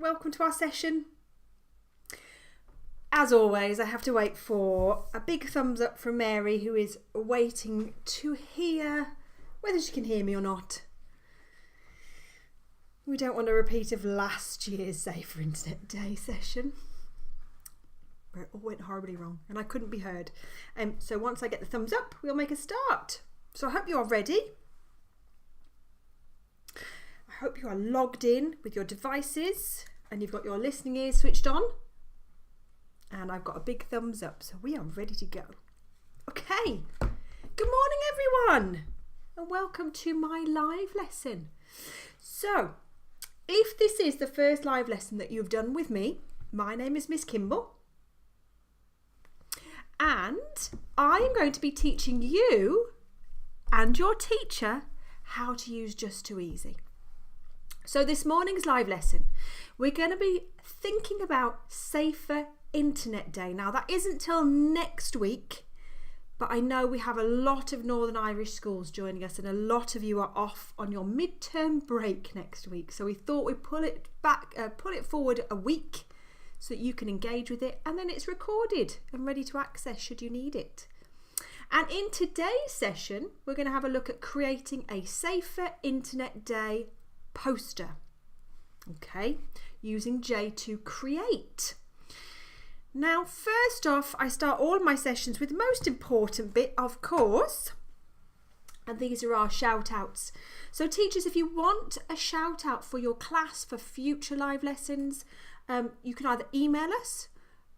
welcome to our session. As always, I have to wait for a big thumbs up from Mary, who is waiting to hear whether she can hear me or not. We don't want a repeat of last year's Safer Internet Day session, where it all went horribly wrong and I couldn't be heard. So once I get the thumbs up, we'll make a start. So I hope you are ready. I hope you are logged in with your devices and you've got your listening ears switched on. And I've got a big thumbs up, so we are ready to go. Okay, good morning everyone and welcome to my live lesson. So, if this is the first live lesson that you've done with me, my name is Miss Kimball. And I am going to be teaching you and your teacher how to use Just2easy. So this morning's live lesson, we're going to be thinking about Safer Internet Day. Now that isn't till next week, but I know we have a lot of Northern Irish schools joining us and a lot of you are off on your midterm break next week. So we thought we'd pull it forward a week so that you can engage with it, and then it's recorded and ready to access should you need it. And in today's session, we're going to have a look at creating a Safer Internet Day poster, okay, using J2create. Now, first off, I start all my sessions with the most important bit, of course, and these are our shout outs. So teachers, if you want a shout out for your class for future live lessons, you can either email us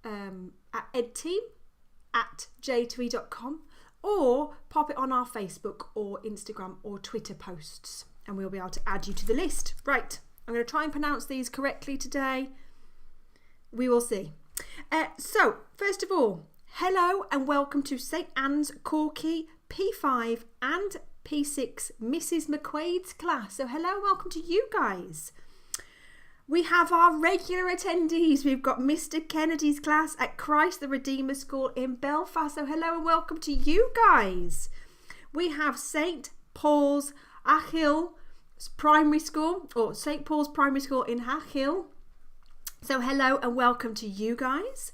at edteam@j2e.com or pop it on our Facebook or Instagram or Twitter posts and we'll be able to add you to the list. Right, I'm going to try and pronounce these correctly today. We will see. So, first of all, hello and welcome to St Anne's Corky P5 and P6 Mrs McQuaid's class. So hello and welcome to you guys. We have our regular attendees. We've got Mr Kennedy's class at Christ the Redeemer School in Belfast. So hello and welcome to you guys. We have St Paul's Achill Primary School, or St Paul's Primary School in Achill. So hello and welcome to you guys.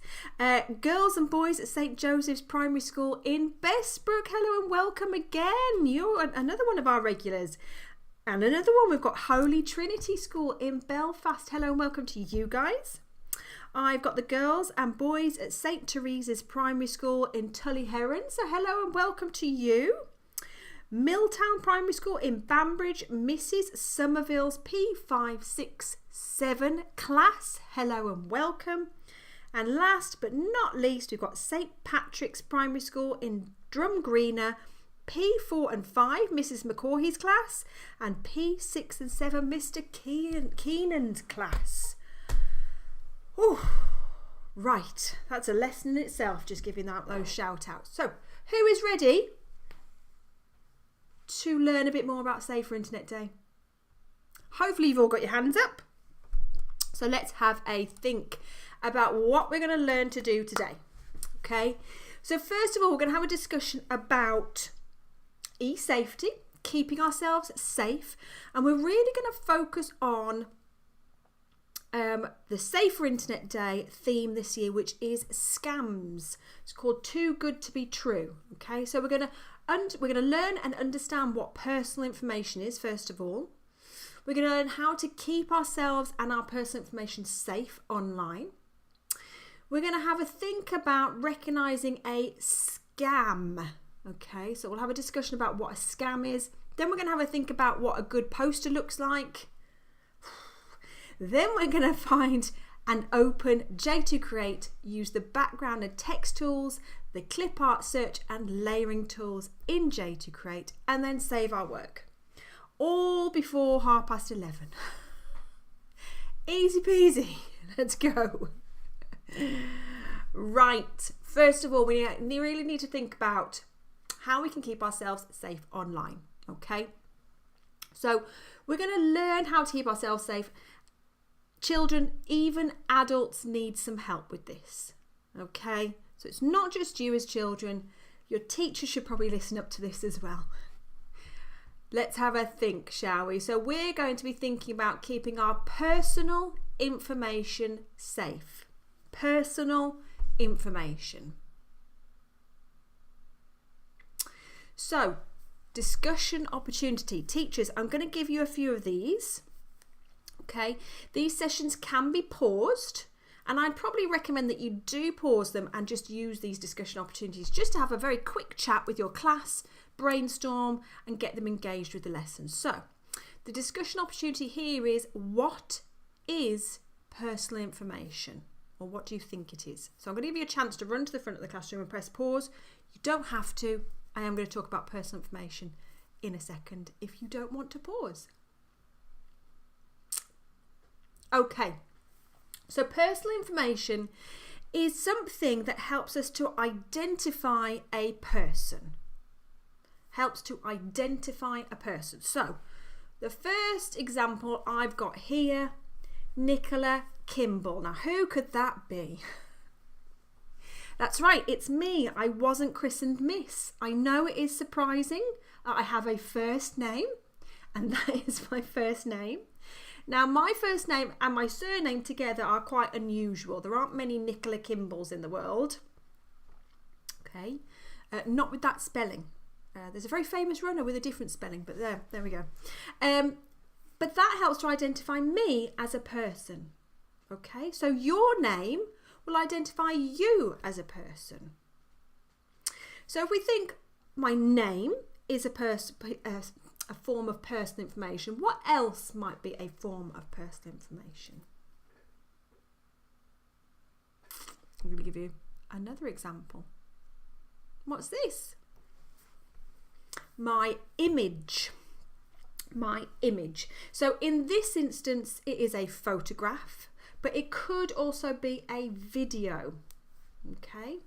Girls and boys at St Joseph's Primary School in Bestbrook. Hello and welcome again. You're another one of our regulars. And another one, we've got Holy Trinity School in Belfast. Hello and welcome to you guys. I've got the girls and boys at St Teresa's Primary School in Tullyherrin. So hello and welcome to you. Milltown Primary School in Banbridge, Mrs Somerville's P567 class. Hello and welcome. And last but not least, we've got St Patrick's Primary School in Drumgreener, P4 and 5, Mrs McCaughey's class, and P6 and 7, Mr Keenan's class. Ooh, right, that's a lesson in itself, just giving out those shout outs. So, who is ready to learn a bit more about Safer Internet Day? Hopefully you've all got your hands up. So let's have a think about what we're going to learn to do today. Okay, so first of all, we're going to have a discussion about e-safety, keeping ourselves safe, and we're really going to focus on the Safer Internet Day theme this year, which is scams. It's called Too Good to Be True. Okay, so we're going to learn and understand what personal information is, first of all. We're going to learn how to keep ourselves and our personal information safe online. We're going to have a think about recognising a scam. Okay, so we'll have a discussion about what a scam is. Then we're going to have a think about what a good poster looks like. Then we're going to find and open J2create, use the background and text tools, the clip art search and layering tools in J2create, and then save our work. All before 11:30. Easy peasy. Let's go. Right. First of all, we really need to think about how we can keep ourselves safe online. Okay. So we're going to learn how to keep ourselves safe. Children, even adults need some help with this. Okay. So it's not just you as children. Your teacher should probably listen up to this as well. Let's have a think, shall we? So we're going to be thinking about keeping our personal information safe? Personal information. So, discussion opportunity. Teachers, I'm going to give you a few of these. Okay, these sessions can be paused, and I'd probably recommend that you do pause them and just use these discussion opportunities just to have a very quick chat with your class, brainstorm and get them engaged with the lesson. So the discussion opportunity here is, what is personal information, or what do you think it is? So I'm going to give you a chance to run to the front of the classroom and press pause. You don't have to. I am going to talk about personal information in a second if you don't want to pause. Okay, so personal information is something that helps us to identify a person. Helps to identify a person. So the first example I've got here, Nicola Kimball. Now, who could that be? That's right, it's me. I wasn't christened Miss. I know it is surprising. I have a first name, and that is my first name. Now, my first name and my surname together are quite unusual. There aren't many Nicola Kimballs in the world. Okay, not with that spelling. There's a very famous runner with a different spelling, but there we go. But that helps to identify me as a person. Okay, so your name will identify you as a person. So if we think my name is a form of personal information, what else might be a form of personal information? I'm going to give you another example. What's this? My image. My image. So in this instance, it is a photograph, but it could also be a video. Okay.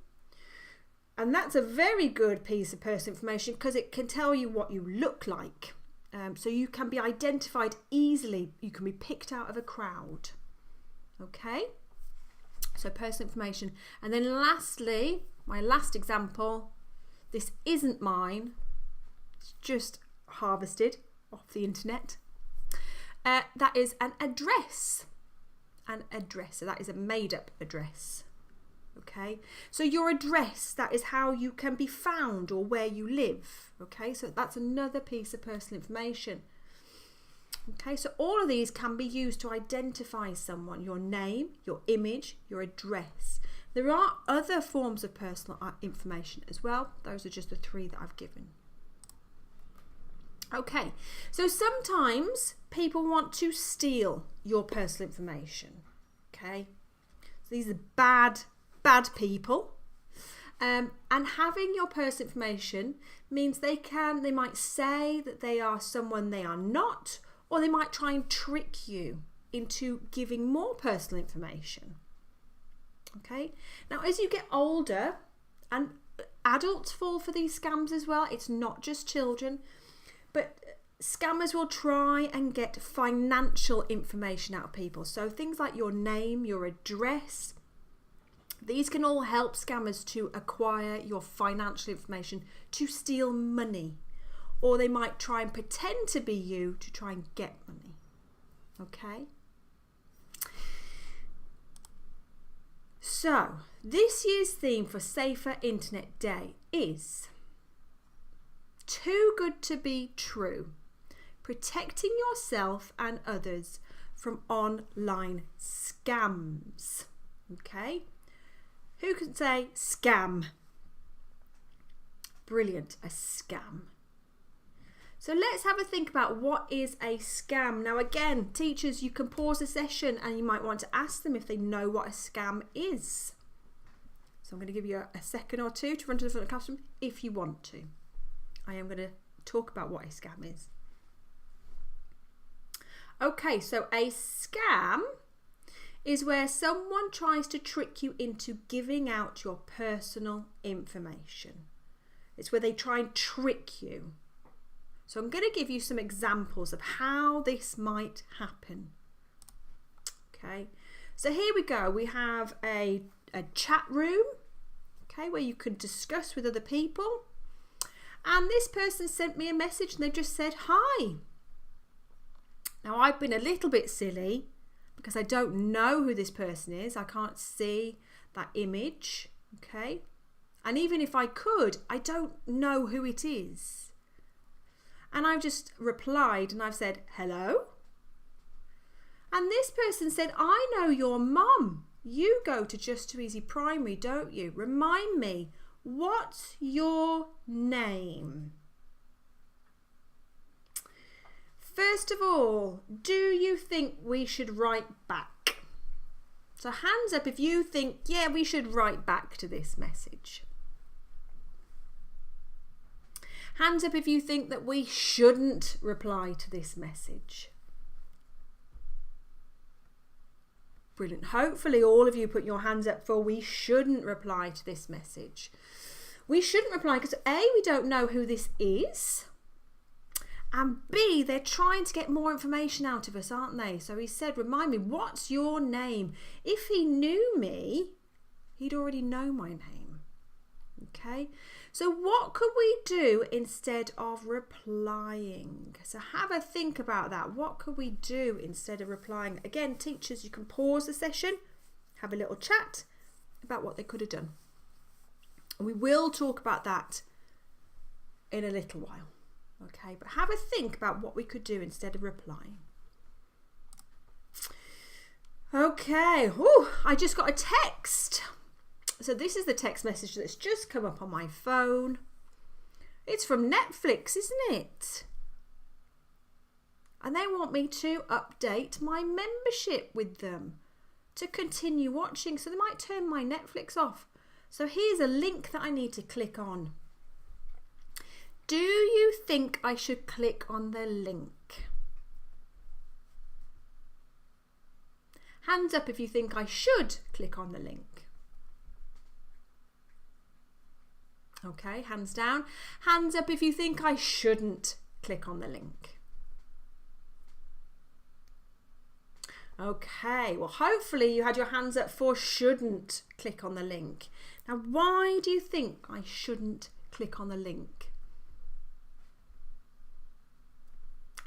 And that's a very good piece of personal information because it can tell you what you look like. So you can be identified easily. You can be picked out of a crowd. Okay. So personal information. And then lastly, my last example, this isn't mine. It's just harvested off the internet. That is an address. An address. So that is a made up address. Okay, so your address, that is how you can be found or where you live. Okay, so that's another piece of personal information. Okay, so all of these can be used to identify someone: your name, your image, your address. There are other forms of personal information as well. Those are just the three that I've given. Okay, so sometimes people want to steal your personal information. Okay, so these are bad people, and having your personal information means they might say that they are someone they are not, or they might try and trick you into giving more personal information. Okay, now as you get older, and adults fall for these scams as well, it's not just children, but scammers will try and get financial information out of people. So things like your name, your address, these can all help scammers to acquire your financial information to steal money. Or they might try and pretend to be you to try and get money. Okay? So, this year's theme for Safer Internet Day is too good to be true. Protecting yourself and others from online scams. Okay? Who can say scam? Brilliant, a scam. So let's have a think about what is a scam. Now again, teachers, you can pause the session and you might want to ask them if they know what a scam is. So I'm going to give you a second or two to run to the front of the classroom if you want to. I am going to talk about what a scam is. Okay, so a scam is where someone tries to trick you into giving out your personal information. It's where they try and trick you. So I'm going to give you some examples of how this might happen. Okay, so here we go. We have a chat room, okay, where you can discuss with other people. And this person sent me a message and they just said, hi. Now I've been a little bit silly, because I don't know who this person is. I can't see that image, okay? And even if I could, I don't know who it is. And I've just replied and I've said, hello? And this person said, I know your mum. You go to Just2easy Primary, don't you? Remind me, what's your name? First of all, do you think we should write back? So hands up if you think, yeah, we should write back to this message. Hands up if you think that we shouldn't reply to this message. Brilliant. Hopefully all of you put your hands up for we shouldn't reply to this message. We shouldn't reply because A, we don't know who this is. And B, they're trying to get more information out of us, aren't they? So he said, remind me, what's your name? If he knew me, he'd already know my name. Okay? So what could we do instead of replying? So have a think about that. What could we do instead of replying? Again, teachers, you can pause the session, have a little chat about what they could have done. And we will talk about that in a little while. Okay, but have a think about what we could do instead of replying. Okay, I just got a text. So this is the text message that's just come up on my phone. It's from Netflix, isn't it? And they want me to update my membership with them to continue watching. So they might turn my Netflix off. So here's a link that I need to click on. Do you think I should click on the link? Hands up if you think I should click on the link. Okay, hands down. Hands up if you think I shouldn't click on the link. Okay, well hopefully you had your hands up for shouldn't click on the link. Now why do you think I shouldn't click on the link?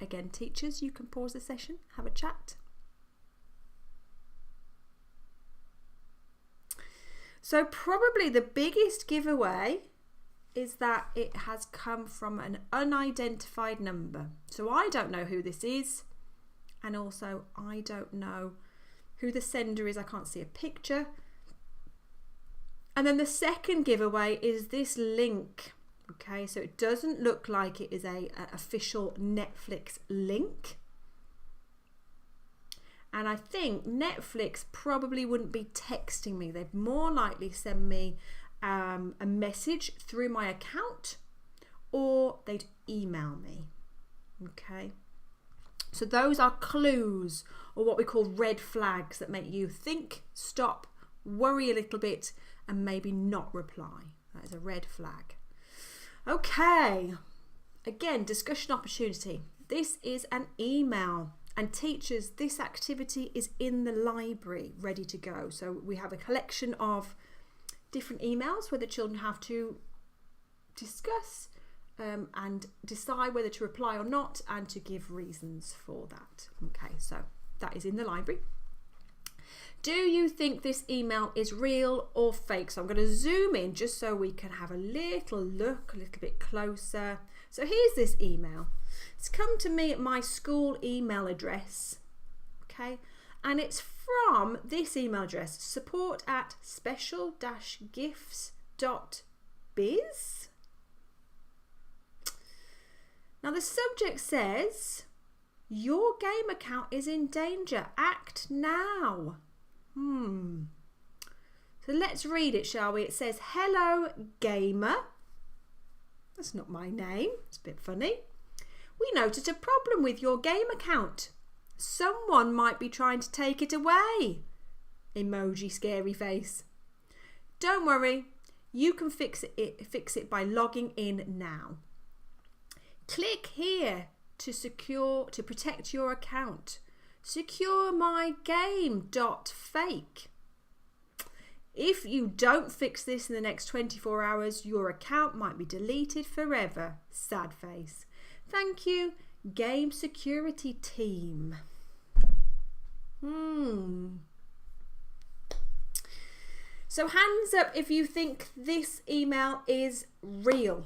Again, teachers, you can pause the session, have a chat. So probably the biggest giveaway is that it has come from an unidentified number. So I don't know who this is, and also I don't know who the sender is. I can't see a picture. And then the second giveaway is this link. Okay, so it doesn't look like it is an official Netflix link. And I think Netflix probably wouldn't be texting me. They'd more likely send me a message through my account, or they'd email me. Okay, so those are clues, or what we call red flags, that make you think, stop, worry a little bit, and maybe not reply. That is a red flag. Okay, again, discussion opportunity. This is an email, and teachers, this activity is in the library ready to go. So we have a collection of different emails where the children have to discuss and decide whether to reply or not, and to give reasons for that. Okay, so that is in the library. Do you think this email is real or fake? So I'm going to zoom in just so we can have a little look, a little bit closer. So here's this email. It's come to me at my school email address. Okay, and it's from this email address, support@special-gifts.biz. Now the subject says, your game account is in danger. Act now. So let's read it, shall we? It says, hello gamer. That's not my name. It's a bit funny. We noticed a problem with your game account. Someone might be trying to take it away. Emoji scary face. Don't worry. You can fix it by logging in now. Click here to protect your account. Secure my game.fake. If you don't fix this in the next 24 hours, your account might be deleted forever. Sad face. Thank you, game security team. So hands up if you think this email is real.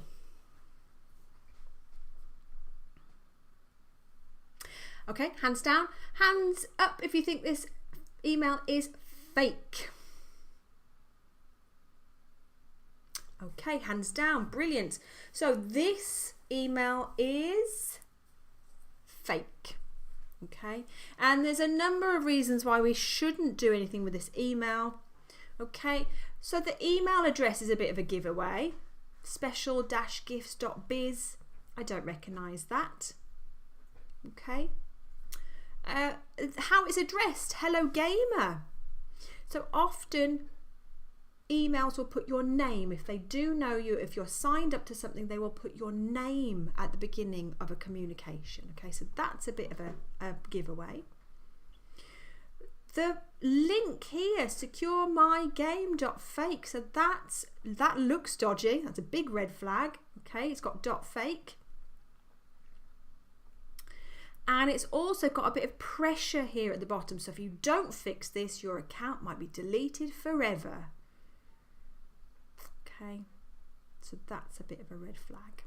Okay, hands down. Hands up if you think this email is fake. Okay, hands down. Brilliant. So this email is fake. Okay, and there's a number of reasons why we shouldn't do anything with this email. Okay, so the email address is a bit of a giveaway. special-gifts.biz. I don't recognise that. Okay. How it's addressed, hello gamer. So often emails will put your name. If they do know you, if you're signed up to something, they will put your name at the beginning of a communication. Okay, so that's a bit of a giveaway. The link here, securemygame.fake, so that looks dodgy. That's a big red flag. Okay, it's got .fake. And it's also got a bit of pressure here at the bottom. So if you don't fix this, your account might be deleted forever. Okay, so that's a bit of a red flag.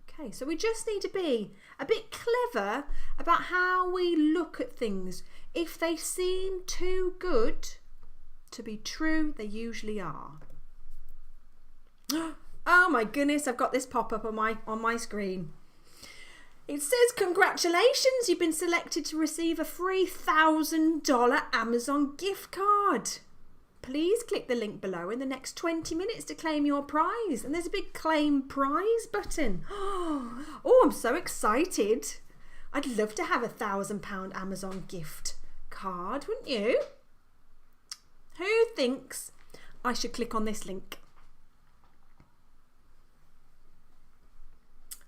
Okay, so we just need to be a bit clever about how we look at things. If they seem too good to be true, they usually are. Oh my goodness, I've got this pop up on my screen. It says, congratulations, you've been selected to receive a free $1,000 Amazon gift card. Please click the link below in the next 20 minutes to claim your prize. And there's a big claim prize button. Oh, I'm so excited. I'd love to have a £1,000 Amazon gift card, wouldn't you? Who thinks I should click on this link?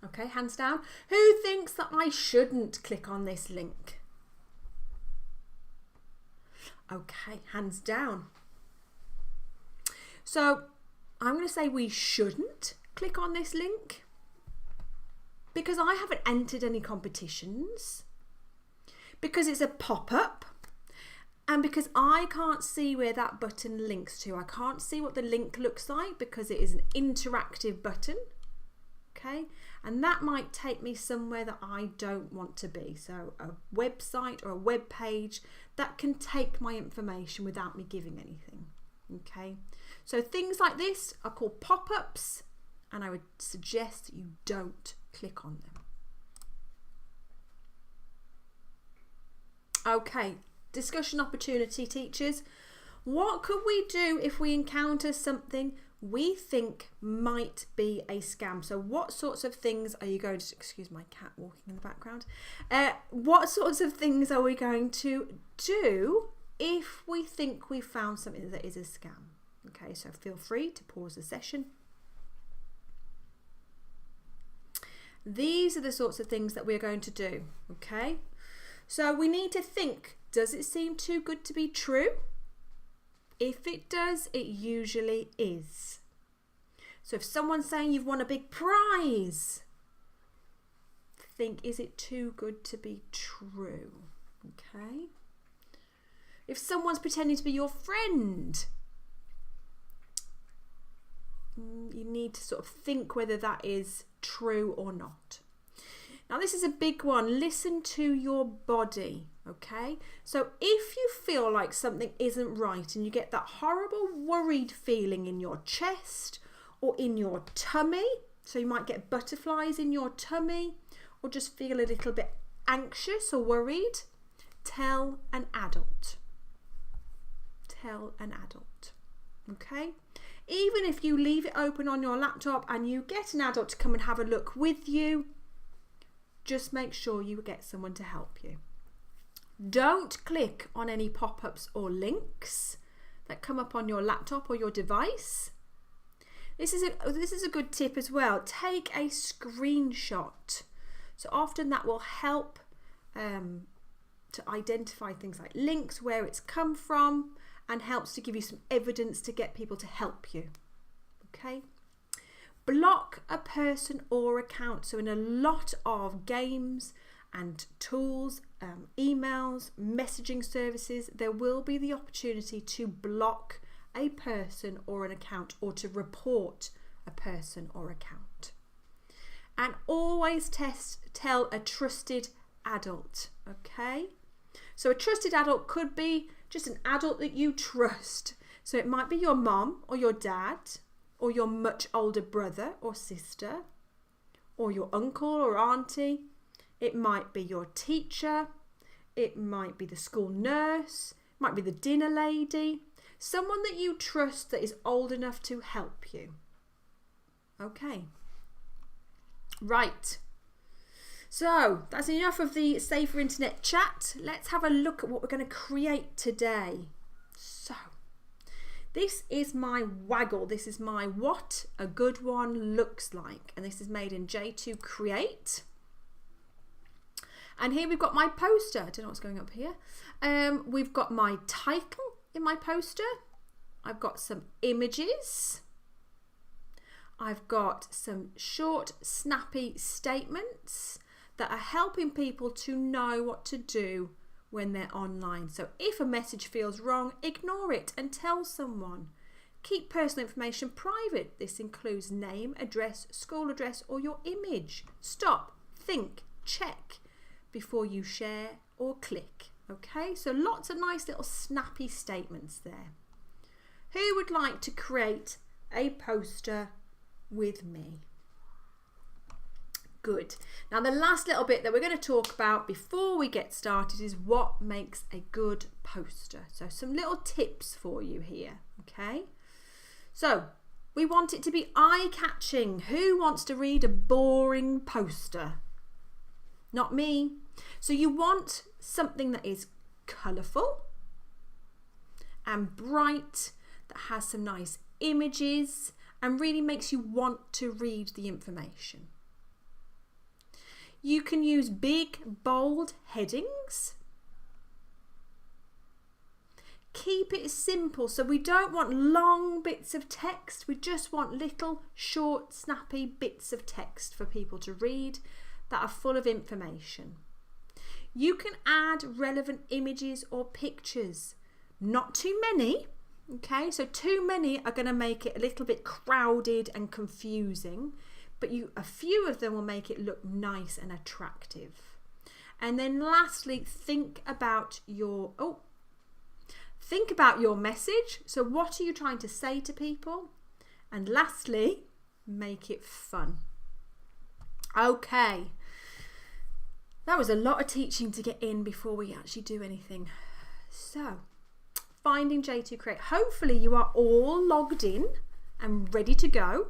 Okay, hands down. Who thinks that I shouldn't click on this link? Okay, hands down. So I'm going to say we shouldn't click on this link because I haven't entered any competitions, because it's a pop-up, and because I can't see where that button links to. I can't see what the link looks like because it is an interactive button. Okay, and that might take me somewhere that I don't want to be. So a website or a web page that can take my information without me giving anything. Okay, so things like this are called pop-ups, and I would suggest that you don't click on them. Okay, discussion opportunity, teachers. What could we do if we encounter something we think might be a scam? So what sorts of things are you going to, excuse my cat walking in the background, what sorts of things are we going to do if we think we found something that is a scam? Okay, so feel free to pause the session. These are the sorts of things that we're going to do. Okay, so we need to think, does it seem too good to be true? If it does, it usually is. So if someone's saying you've won a big prize, think, is it too good to be true? Okay. If someone's pretending to be your friend, you need to sort of think whether that is true or not. Now this is a big one. Listen to your body. Okay, so if you feel like something isn't right and you get that horrible worried feeling in your chest or in your tummy, so you might get butterflies in your tummy or just feel a little bit anxious or worried, tell an adult. Tell an adult. Okay, even if you leave it open on your laptop and you get an adult to come and have a look with you, just make sure you get someone to help you. Don't click on any pop-ups or links that come up on your laptop or your device. This is a good tip as well. Take a screenshot. So often that will help to identify things like links, where it's come from, and helps to give you some evidence to get people to help you. Okay. Block a person or account. So in a lot of games and tools, emails, messaging services, there will be the opportunity to block a person or an account, or to report a person or account. And always tell a trusted adult, okay? So a trusted adult could be just an adult that you trust. So it might be your mom or your dad, or your much older brother or sister, or your uncle or auntie. It might be your teacher. It might be the school nurse. It might be the dinner lady. Someone that you trust that is old enough to help you. Okay. Right. So that's enough of the Safer Internet chat. Let's have a look at what we're going to create today. So this is my waggle. This is my what a good one looks like. And this is made in J2create. And here we've got my poster. I don't know what's going up here. We've got my title in my poster. I've got some images. I've got some short, snappy statements that are helping people to know what to do when they're online. So if a message feels wrong, ignore it and tell someone. Keep personal information private. This includes name, address, school address, or your image. Stop, think, check before you share or click. Okay, so lots of nice little snappy statements there. Who would like to create a poster with me? Good. Now the last little bit that we're going to talk about before we get started is what makes a good poster. So some little tips for you here. Okay, so we want it to be eye-catching. Who wants to read a boring poster? Not me. So you want something that is colourful and bright, that has some nice images and really makes you want to read the information. You can use big, bold headings. Keep it simple. So we don't want long bits of text. We just want little, short, snappy bits of text for people to read that are full of information. You can add relevant images or pictures. Not too many. Okay, so too many are going to make it a little bit crowded and confusing, but a few of them will make it look nice and attractive. And then lastly, think about your message. So what are you trying to say to people? And lastly, make it fun. Okay, that was a lot of teaching to get in before we actually do anything. So finding J2create. Hopefully you are all logged in and ready to go.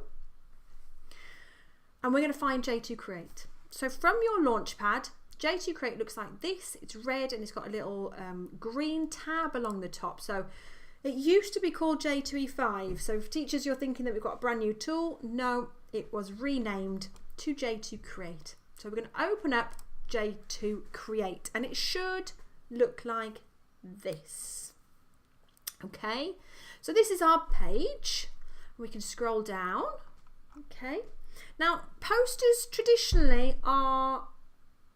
And we're going to find J2create. So from your launchpad, J2create looks like this. It's red and it's got a little green tab along the top. So it used to be called J2E5. So for teachers, you're thinking that we've got a brand new tool. No, it was renamed to J2create. So we're going to open up J2create and it should look like this. Okay, so this is our page. We can scroll down. Okay, now posters traditionally are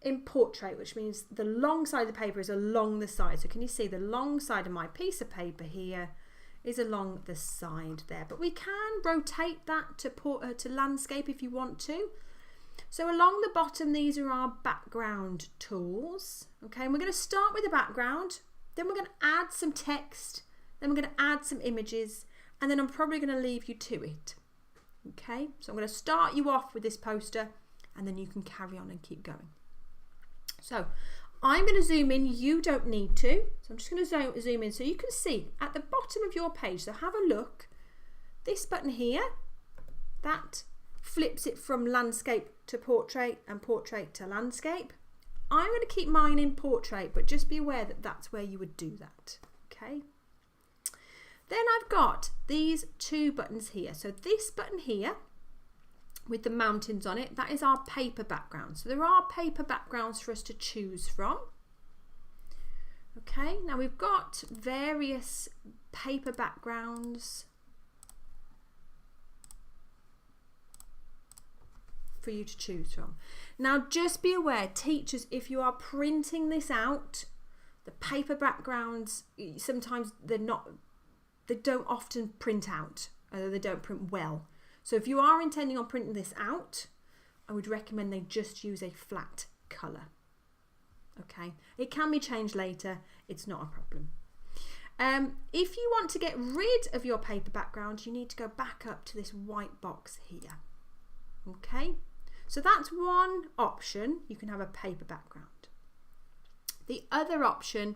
in portrait, which means the long side of the paper is along the side. So can you see the long side of my piece of paper here is along the side there, but we can rotate that to landscape if you want to. So along the bottom, these are our background tools. Okay, and we're going to start with the background, then we're going to add some text, then we're going to add some images, and then I'm probably going to leave you to it. Okay, so I'm going to start you off with this poster and then you can carry on and keep going. So I'm going to zoom in, you don't need to. So I'm just going to zoom in so you can see at the bottom of your page. So have a look. This button here, that flips it from landscape to portrait and portrait to landscape. I'm going to keep mine in portrait, but just be aware that that's where you would do that. Okay. Then I've got these two buttons here. So this button here with the mountains on it, that is our paper background. So there are paper backgrounds for us to choose from. Okay, now we've got various paper backgrounds for you to choose from. Now just be aware, teachers, if you are printing this out, the paper backgrounds, sometimes they don't often print out, they don't print well. So if you are intending on printing this out, I would recommend they just use a flat colour. Okay, it can be changed later, it's not a problem. If you want to get rid of your paper background, you need to go back up to this white box here. Okay, so that's one option. You can have a paper background. The other option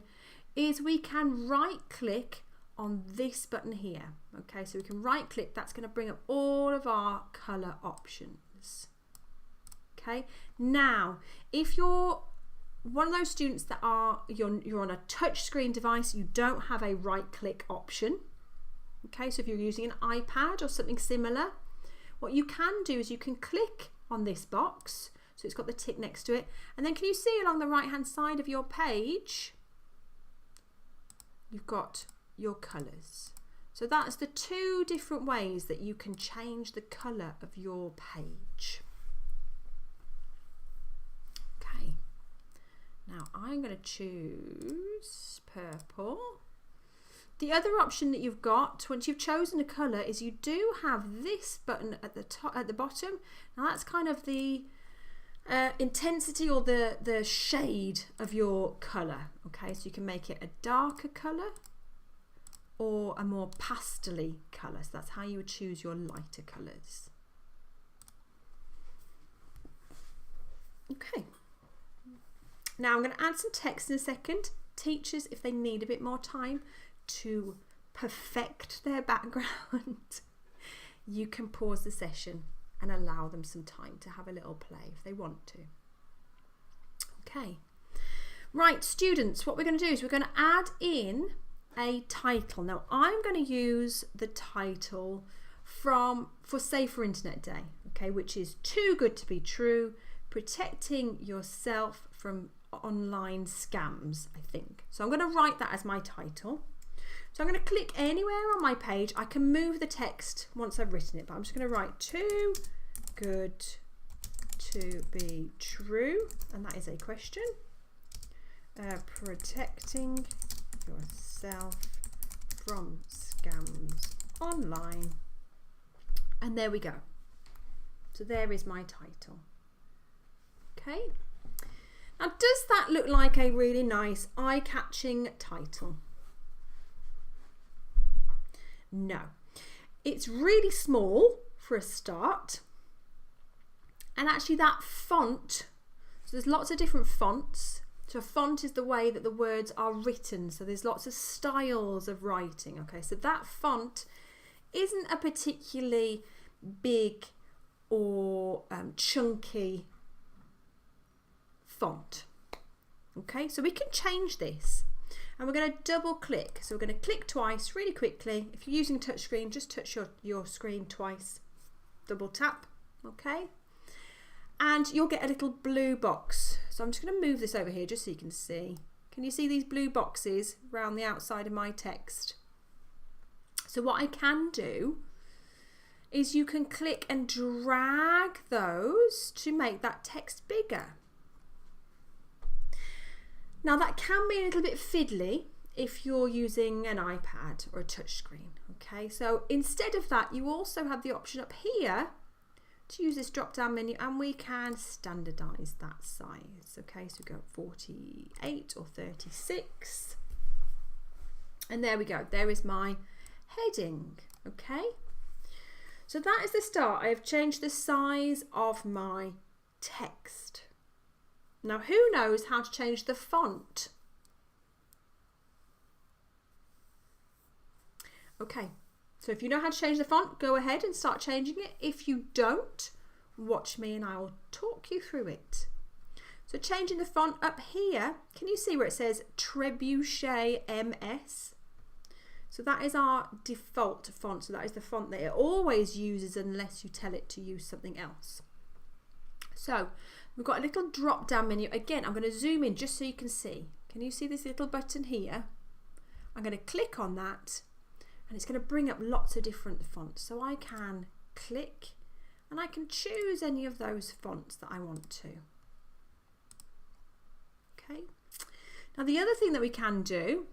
is we can right click on this button here. Okay, so we can right click, that's going to bring up all of our colour options. Okay, now if you're one of those students that you're on a touch screen device, you don't have a right click option. Okay, so if you're using an iPad or something similar, what you can do is you can click on this box, so it's got the tick next to it, and then can you see along the right hand side of your page you've got your colours. So that's the two different ways that you can change the colour of your page. Okay, now I'm going to choose purple. The other option that you've got once you've chosen a colour is you do have this button at the top, at the bottom. Now that's kind of the intensity or the shade of your colour. Okay, so you can make it a darker colour or a more pastel-y colour. So that's how you would choose your lighter colours. Okay. Now I'm going to add some text in a second. Teachers, if they need a bit more time to perfect their background, you can pause the session and allow them some time to have a little play if they want to. Okay. Right, students, what we're going to do is we're going to add in a title. Now I'm going to use the title for Safer Internet Day, okay, which is Too Good to Be True, Protecting Yourself from Online Scams, I think. So I'm going to write that as my title. So I'm going to click anywhere on my page. I can move the text once I've written it, but I'm just going to write Too Good to Be True, and that is a question. Protecting yourself from scams online. And there we go. So there is my title. Okay. Now, does that look like a really nice, eye-catching title? No. It's really small for a start. And actually that font, so there's lots of different fonts. So a font is the way that the words are written. So there's lots of styles of writing. Okay, so that font isn't a particularly big or chunky font. Okay, so we can change this, and we're going to double click. So we're going to click twice really quickly. If you're using touchscreen, just touch your screen twice, double tap, okay, and you'll get a little blue box. So I'm just going to move this over here just so you can see. Can you see these blue boxes around the outside of my text? So what I can do is you can click and drag those to make that text bigger. Now that can be a little bit fiddly if you're using an iPad or a touchscreen. Okay, so instead of that, you also have the option up here to use this drop down menu, and we can standardize that size. Okay, so we go 48 or 36, and there we go. There is my heading. Okay, so that is the start. I have changed the size of my text. Now, who knows how to change the font? Okay, so if you know how to change the font, go ahead and start changing it. If you don't, watch me and I will talk you through it. So changing the font up here, can you see where it says Trebuchet MS? So that is our default font. So that is the font that it always uses unless you tell it to use something else. So we've got a little drop down menu. Again, I'm going to zoom in just so you can see. Can you see this little button here? I'm going to click on that, and it's going to bring up lots of different fonts. So I can click and I can choose any of those fonts that I want to. Okay. Now the other thing that we can do,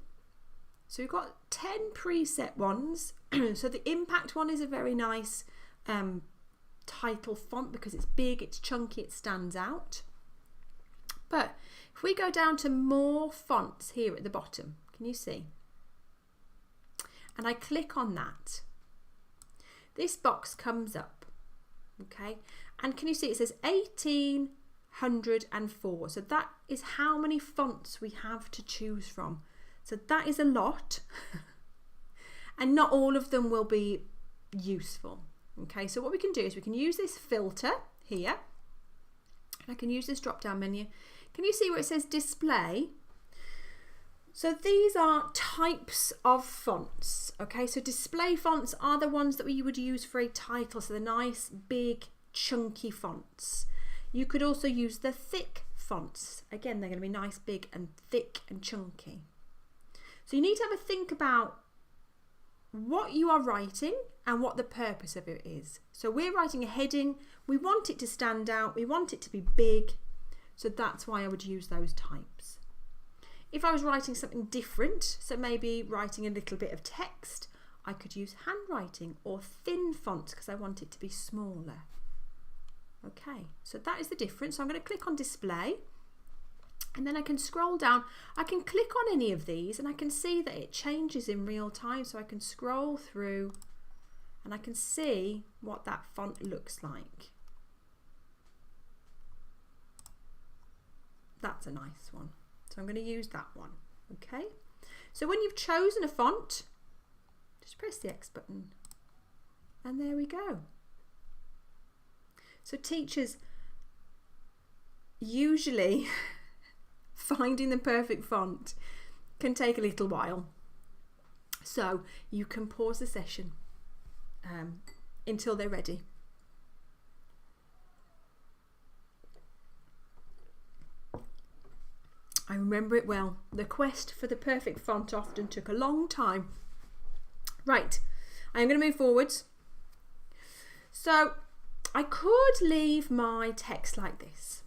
so we've got 10 preset ones. So the impact one is a very nice title font because it's big, it's chunky, it stands out. But if we go down to more fonts here at the bottom, can you see? And I click on that, this box comes up, okay? And can you see it says 1804. So that is how many fonts we have to choose from. So that is a lot. And not all of them will be useful. Okay, so what we can do is we can use this filter here. And I can use this drop down menu. Can you see where it says display? So these are types of fonts. Okay, so display fonts are the ones that we would use for a title. So the nice, big, chunky fonts. You could also use the thick fonts. Again, they're going to be nice, big and thick and chunky. So you need to have a think about what you are writing and what the purpose of it is. So we're writing a heading, we want it to stand out, we want it to be big, so that's why I would use those types. If I was writing something different, so maybe writing a little bit of text, I could use handwriting or thin fonts because I want it to be smaller. Okay, so that is the difference. So I'm going to click on display. And then I can scroll down, I can click on any of these and I can see that it changes in real time. So I can scroll through and I can see what that font looks like. That's a nice one. So I'm going to use that one. Okay. So when you've chosen a font, just press the X button and there we go. So teachers usually finding the perfect font can take a little while. So you can pause the session until they're ready. I remember it well. The quest for the perfect font often took a long time. Right, I'm going to move forwards. So I could leave my text like this.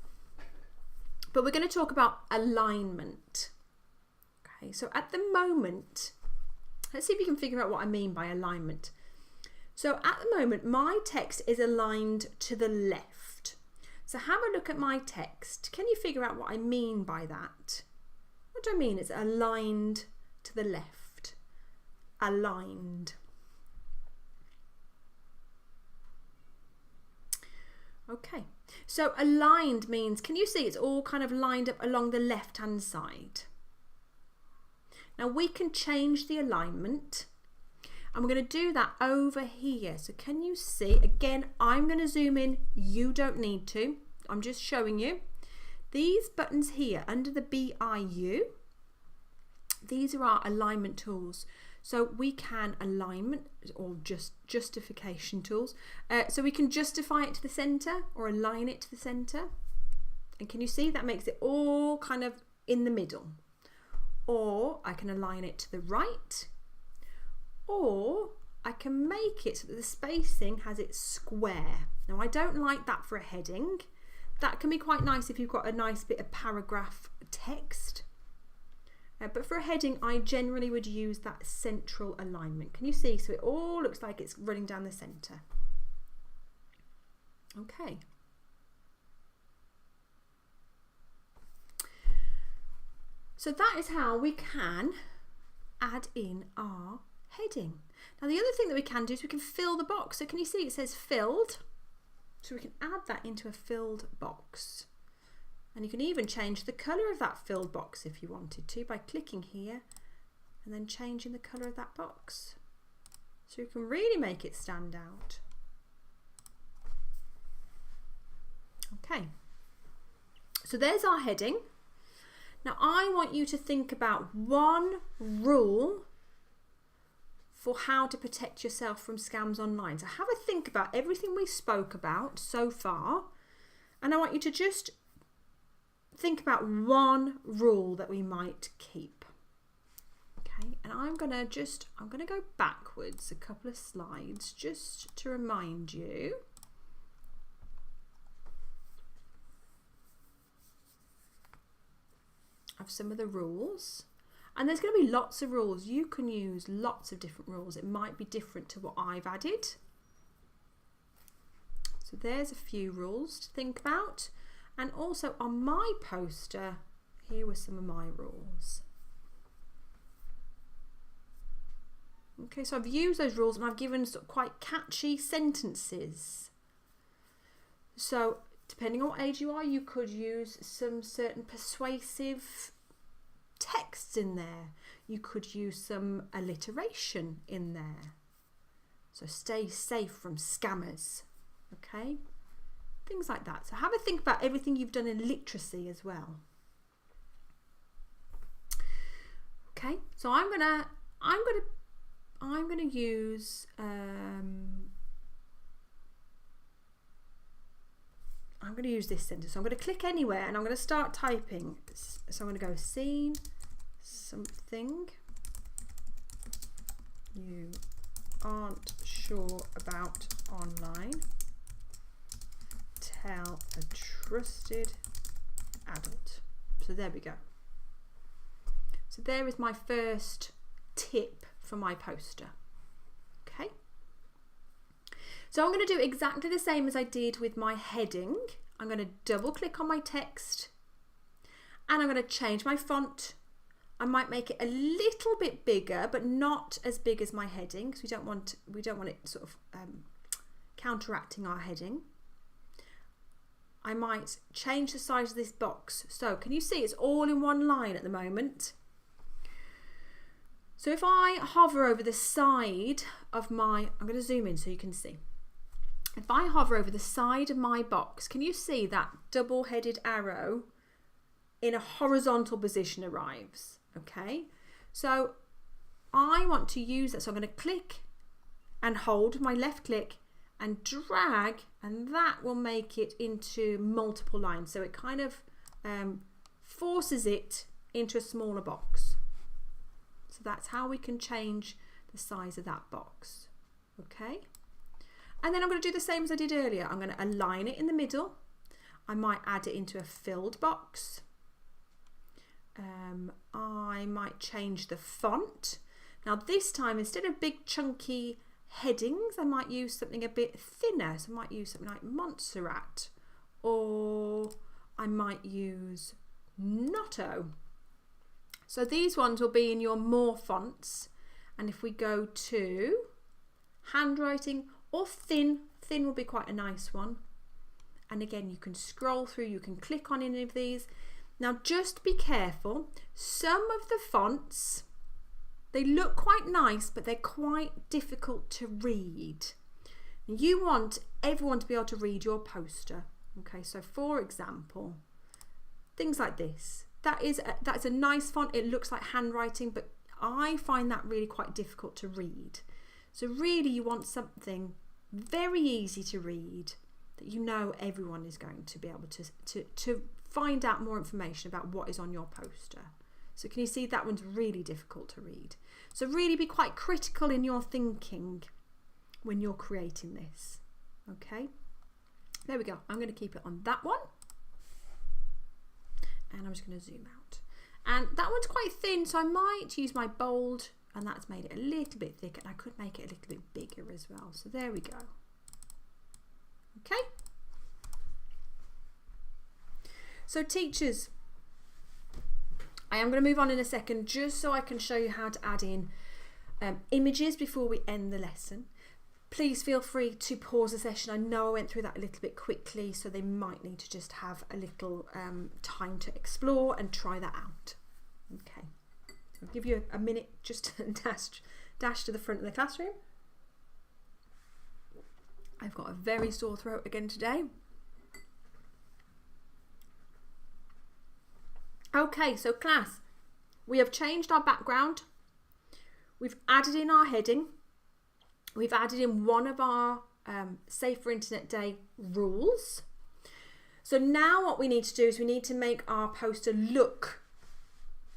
But we're going to talk about alignment. Okay, so at the moment, let's see if you can figure out what I mean by alignment. So at the moment, my text is aligned to the left. So have a look at my text. Can you figure out what I mean by that? What do I mean? It's aligned to the left. Aligned. Okay, so aligned means, can you see it's all kind of lined up along the left hand side? Now we can change the alignment and we're going to do that over here. So can you see, again, I'm going to zoom in, you don't need to, I'm just showing you. These buttons here under the BIU, these are our alignment tools. So we can alignment or just justification tools. So we can justify it to the center or align it to the center. And can you see that makes it all kind of in the middle? Or I can align it to the right, or I can make it so that the spacing has it square. Now I don't like that for a heading. That can be quite nice if you've got a nice bit of paragraph text. But for a heading, I generally would use that central alignment. Can you see? So it all looks like it's running down the center. Okay. So that is how we can add in our heading. Now the other thing that we can do is we can fill the box. So can you see it says filled? So we can add that into a filled box. And you can even change the colour of that filled box if you wanted to by clicking here and then changing the colour of that box. So you can really make it stand out. Okay, so there's our heading. Now I want you to think about one rule for how to protect yourself from scams online. So have a think about everything we spoke about so far, and I want you to just think about one rule that we might keep. Okay, and I'm gonna go backwards a couple of slides just to remind you. of some of the rules. And there's going to be lots of rules. You can use lots of different rules. It might be different to what I've added. So there's a few rules to think about. And also on my poster, here were some of my rules. Okay, so I've used those rules and I've given sort of quite catchy sentences. So depending on what age you are, you could use some certain persuasive texts in there. You could use some alliteration in there. So stay safe from scammers. Okay, things like that. So have a think about everything you've done in literacy as well. Okay, so I'm gonna use this sentence. So I'm going to click anywhere and I'm going to start typing. So I'm going to go seen something you aren't sure about online. Tell a trusted adult. So there we go. So there is my first tip for my poster. Okay. So I'm going to do exactly the same as I did with my heading. I'm going to double click on my text and I'm going to change my font. I might make it a little bit bigger, but not as big as my heading because we don't want it sort of counteracting our heading. I might change the size of this box. So can you see it's all in one line at the moment? So if I hover over the side of my, I'm going to zoom in so you can see. If I hover over the side of my box, can you see that double-headed arrow in a horizontal position arrives? Okay, so I want to use that. So I'm going to click and hold my left click and drag, and that will make it into multiple lines. So it kind of forces it into a smaller box. So that's how we can change the size of that box. Okay. And then I'm going to do the same as I did earlier. I'm going to align it in the middle. I might add it into a filled box. I might change the font. Now this time, instead of big chunky headings, I might use something a bit thinner. So I might use something like Montserrat, or I might use Notto. So these ones will be in your more fonts. And if we go to handwriting or thin will be quite a nice one. And again, you can scroll through, you can click on any of these. Now just be careful. Some of the fonts, they look quite nice, but they're quite difficult to read. You want everyone to be able to read your poster. Okay, so for example, things like this. That's a nice font. It looks like handwriting, but I find that really quite difficult to read. So really you want something very easy to read that you know everyone is going to be able to find out more information about what is on your poster. So can you see that one's really difficult to read? So really be quite critical in your thinking when you're creating this. Okay, there we go. I'm going to keep it on that one. And I'm just going to zoom out. And that one's quite thin, so I might use my bold, and that's made it a little bit thicker. And I could make it a little bit bigger as well. So there we go. Okay. So teachers, I am going to move on in a second just so I can show you how to add in images before we end the lesson. Please feel free to pause the session. I know I went through that a little bit quickly, so they might need to just have a little time to explore and try that out. Okay, I'll give you a minute just to dash to the front of the classroom. I've got a very sore throat again today. Okay, so class, we have changed our background. We've added in our heading. We've added in one of our Safer Internet Day rules. So now what we need to do is we need to make our poster look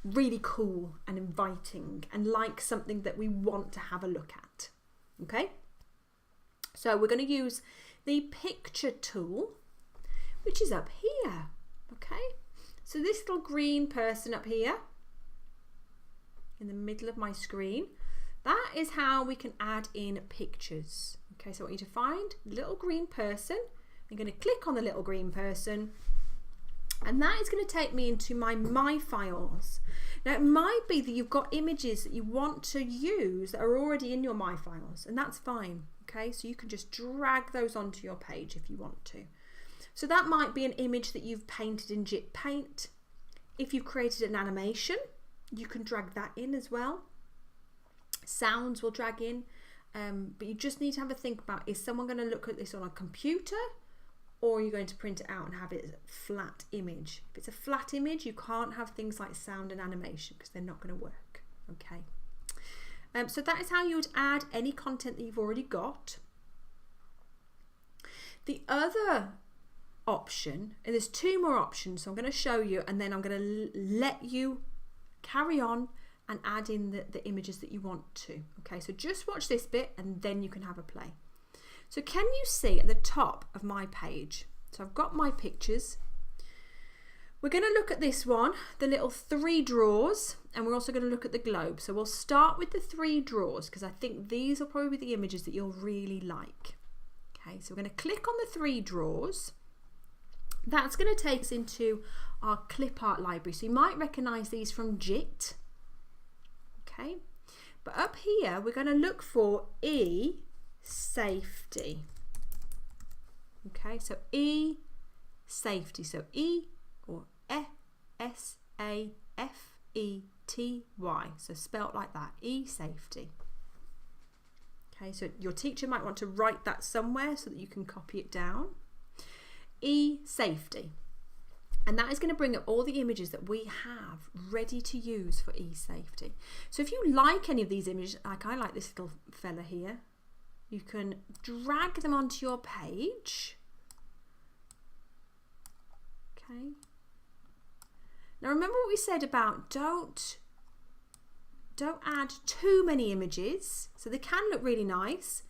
really cool and inviting and like something that we want to have a look at. Okay? So we're going to use the picture tool, which is up here. Okay? So this little green person up here in the middle of my screen, that is how we can add in pictures. Okay, so I want you to find the little green person. I'm going to click on the little green person, and that is going to take me into my files. Now it might be that you've got images that you want to use that are already in your my files, and that's fine. Okay, so you can just drag those onto your page if you want to. So that might be an image that you've painted in Jit Paint. If you've created an animation, you can drag that in as well. Sounds will drag in, but you just need to have a think about, is someone going to look at this on a computer, or are you going to print it out and have it as a flat image? If it's a flat image, you can't have things like sound and animation because they're not going to work. Okay. So that is how you would add any content that you've already got. The other option, and there's two more options, so I'm going to show you, and then I'm going to let you carry on and add in the images that you want to. Okay, so just watch this bit and then you can have a play. So can you see at the top of my page, so I've got my pictures. We're going to look at this one, the little 3 drawers, and we're also going to look at the globe. So we'll start with the 3 drawers because I think these will probably be the images that you'll really like. Okay, so we're going to click on the 3 drawers. That's going to take us into our clip art library. So you might recognize these from JIT. Okay, but up here we're going to look for E safety. Okay, so E safety. So E or S-A-F-E-T-Y. So spelt like that, E safety. Okay, so your teacher might want to write that somewhere so that you can copy it down. E safety, and that is going to bring up all the images that we have ready to use for E safety. So if you like any of these images, like I like this little fella here, you can drag them onto your page. Okay, now remember what we said about don't add too many images. So they can look really nice,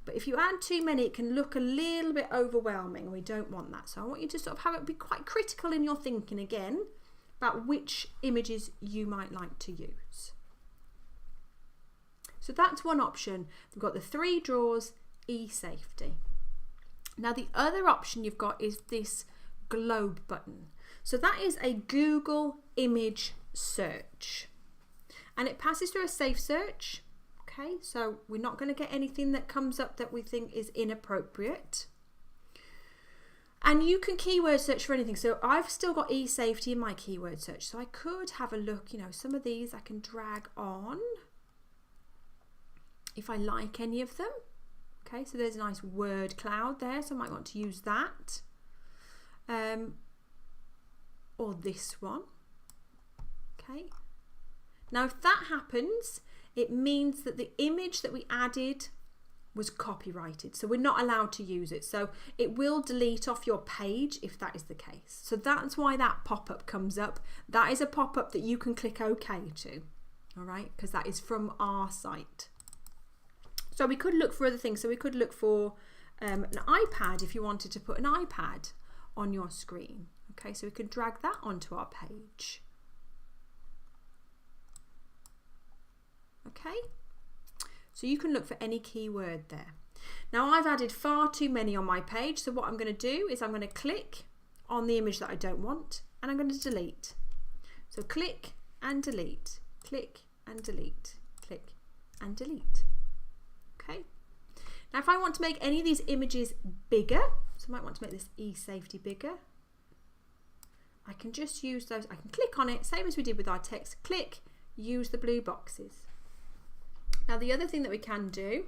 but if you add too many, it can look a little bit overwhelming, and we don't want that. So I want you to sort of have it be quite critical in your thinking again about which images you might like to use. So that's one option. We've got the 3 drawers, E safety. Now the other option you've got is this globe button. So that is a Google image search, and it passes through a safe search. Okay, so we're not going to get anything that comes up that we think is inappropriate. And you can keyword search for anything. So I've still got e-safety in my keyword search. So I could have a look, you know, some of these I can drag on if I like any of them. Okay, so there's a nice word cloud there, so I might want to use that. Or this one. Okay. Now if that happens, it means that the image that we added was copyrighted, so we're not allowed to use it. So it will delete off your page if that is the case. So that's why that pop-up comes up. That is a pop-up that you can click OK to, all right, because that is from our site. So we could look for other things. So we could look for an iPad if you wanted to put an iPad on your screen. Okay, so we could drag that onto our page. Okay, so you can look for any keyword there. Now I've added far too many on my page, so what I'm going to do is I'm going to click on the image that I don't want, and I'm going to delete. So click and delete, click and delete, click and delete. Okay, now if I want to make any of these images bigger, so I might want to make this e-safety bigger, I can just use those. I can click on it, same as we did with our text, click, use the blue boxes. Now the other thing that we can do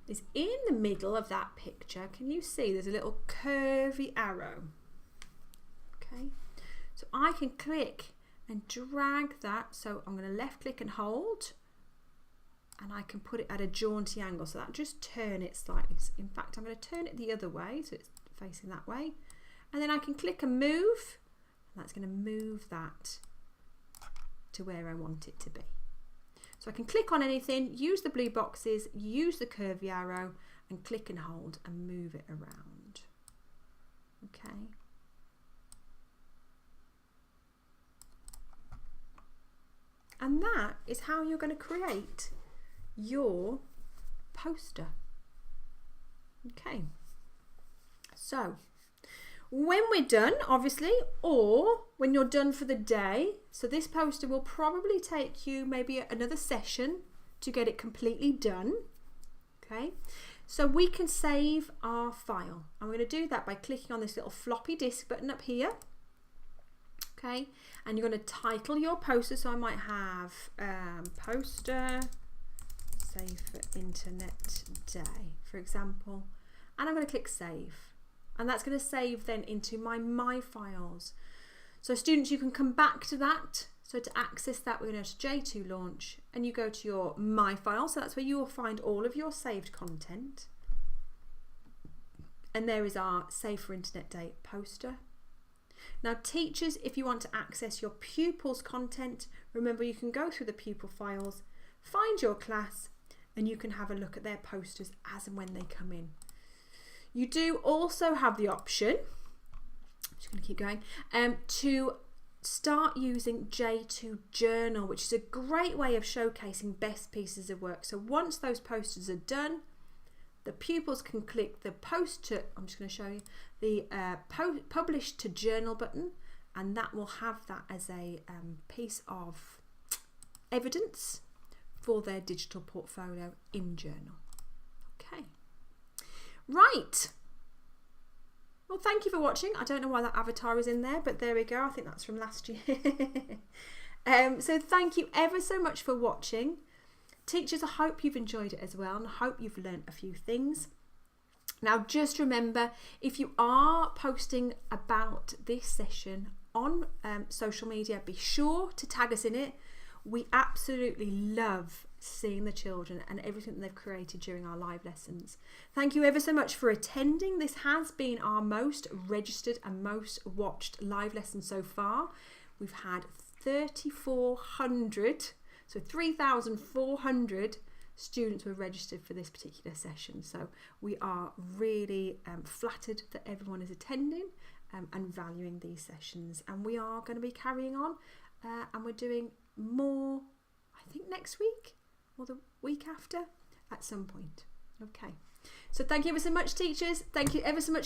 is in the middle of that picture, can you see there's a little curvy arrow? Okay, so I can click and drag that. So I'm going to left click and hold, and I can put it at a jaunty angle, so that just turn it slightly. In fact, I'm going to turn it the other way so it's facing that way, and then I can click and move, and that's going to move that to where I want it to be. So I can click on anything, use the blue boxes, use the curvy arrow, and click and hold and move it around. Okay. And that is how you're going to create your poster. Okay, so when we're done, obviously, or when you're done for the day, so this poster will probably take you maybe another session to get it completely done. Okay, so we can save our file. I'm going to do that by clicking on this little floppy disk button up here. Okay, and you're going to title your poster. So I might have poster save for internet day, for example, and I'm going to click save, and that's going to save then into my files. So students, you can come back to that. So to access that, we're going to J2 launch, and you go to your my file. So that's where you will find all of your saved content, and there is our save for internet day poster. Now teachers, if you want to access your pupils content, remember you can go through the pupil files, find your class, and you can have a look at their posters as and when they come in. You do also have the option, I'm just going to keep going, to start using J2 Journal, which is a great way of showcasing best pieces of work. So once those posters are done, the pupils can click the post to, I'm just going to show you, the publish to journal button, and that will have that as a piece of evidence for their digital portfolio in Journal. Okay, right. Well, thank you for watching. I don't know why that avatar is in there, but there we go. I think that's from last year. So thank you ever so much for watching. Teachers, I hope you've enjoyed it as well, and I hope you've learnt a few things. Now, just remember, if you are posting about this session on social media, be sure to tag us in it. We absolutely love seeing the children and everything that they've created during our live lessons. Thank you ever so much for attending. This has been our most registered and most watched live lesson so far. We've had 3,400, so 3,400 students were registered for this particular session. So we are really flattered that everyone is attending and valuing these sessions. And we are going to be carrying on and we're doing more, I think next week or the week after at some point. Okay, so thank you ever so much, teachers. Thank you ever so much.